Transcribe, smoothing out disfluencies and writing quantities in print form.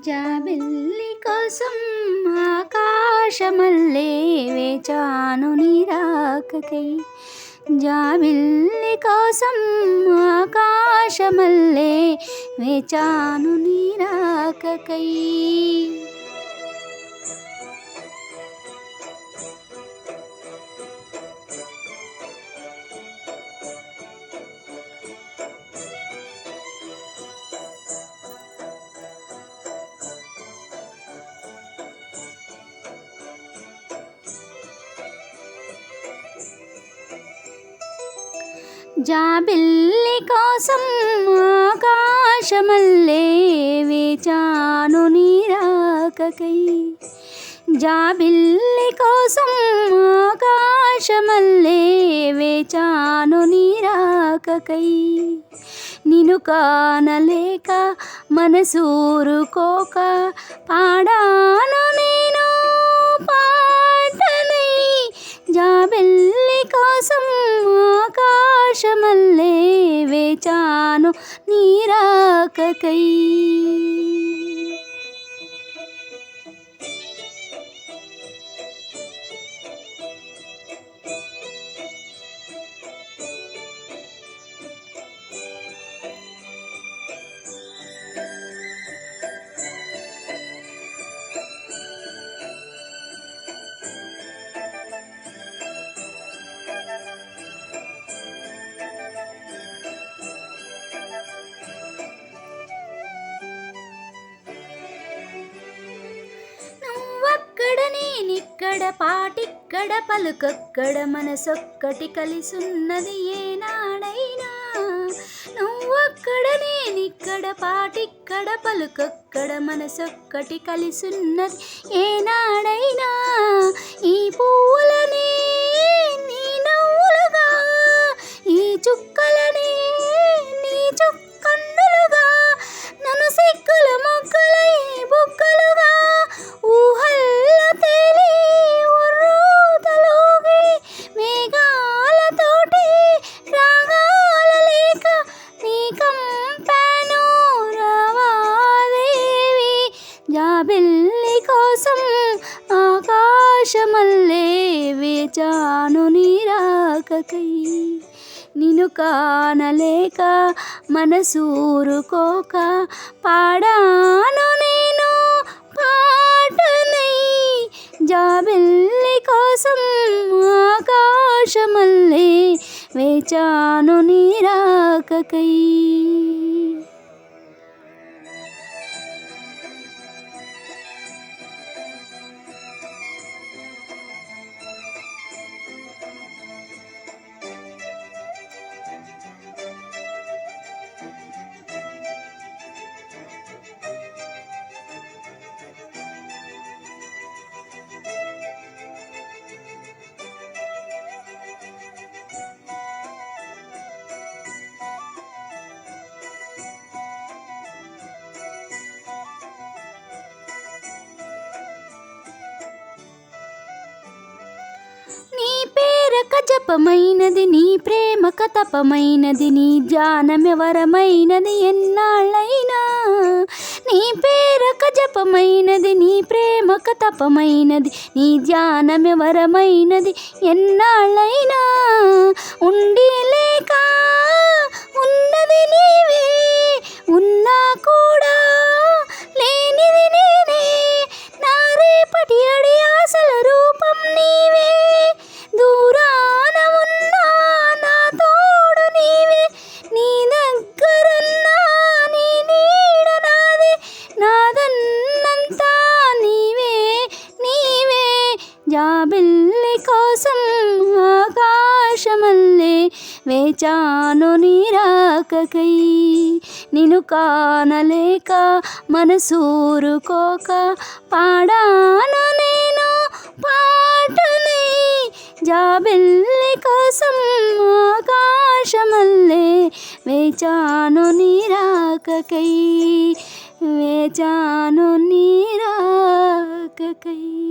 జాబిల్లి కోసం ఆకాశమల్లే వేచాను నీరాకకై. జాబిల్లి కోసం ఆకాశమల్లే వేచాను నీరాకకై. జాబిల్లి కోసం ఆకాశమల్లే వేచాను నీరాకకై. జాబిల్లి కోసం ఆకాశమల్లే వేచాను నీరాకకై. నిన్ను కానలేక మనసూరుకోక పాడాను నేను పాటనై. జాబిల్లి కోసం ఆకాశమల్లే వేచాను నీరాకకై. నువ్వక్కడ నేనిక్కడ పాటిక్కడ పలుకక్కడ మనసొక్కటి కలిసున్నది ఏనాడైనా. నువ్వక్కడ నేనిక్కడ పాటిక్కడ పలుకక్కడ మనసొక్కటి కలిసున్నది ఏనాడైనా. ఈ పువ్వులనే నీ నవ్వులుగా, ఈ చుక్కలనే నీ చుక్కన్నులుగా, నన్ను సిక్కుల మొగ్గలై బుగ్గలుగా ఊహల్లో తేలి ఉర్రూతలోగి మేఘాలతోటి రాగాల లేక నీ కంపాను రావాదేవి. జాబిల్లి కోసం ఆకాశమల్లే వేచాను నీరాకకై. నిన్ను కానలేక మనసూరుకోక పాడాను నేను పాటనై. జాబిల్లి కోసం ఆకాశమల్లే వేచాను నీరాకకై. నీ పేరక జపమైనది, నీ ప్రేమక తపమైనది, నీ ధ్యానమెవరమైనది ఎన్నాళ్ళైనా. నీ పేరక జపమైనది, నీ ప్రేమక తపమైనది, నీ ధ్యానమెవరమైనది ఎన్నాళ్ళైనా. ఉండి లేక ఉన్నది నీవే, ఉన్నా కూడా లేనిది నేనే. నా రేపటి అడి ఆశల రూపం నీవే, దూరాన ఉన్నా నా తోడు నీవే. నీ దగ్గరున్నా నీ నీడ నాదే, నాదన్నంతా నీవే నీవే. జాబిల్లి కోసం ఆకాశమల్లే వేచాను నీరాకకై. నిన్ను కానలేక మనసూరుకోక పాడాను నేను పాటనై. జాబిల్లి కోసం ఆకాశమల్లే వేచాను నీరాకకై. వేచాను నీరాకకై.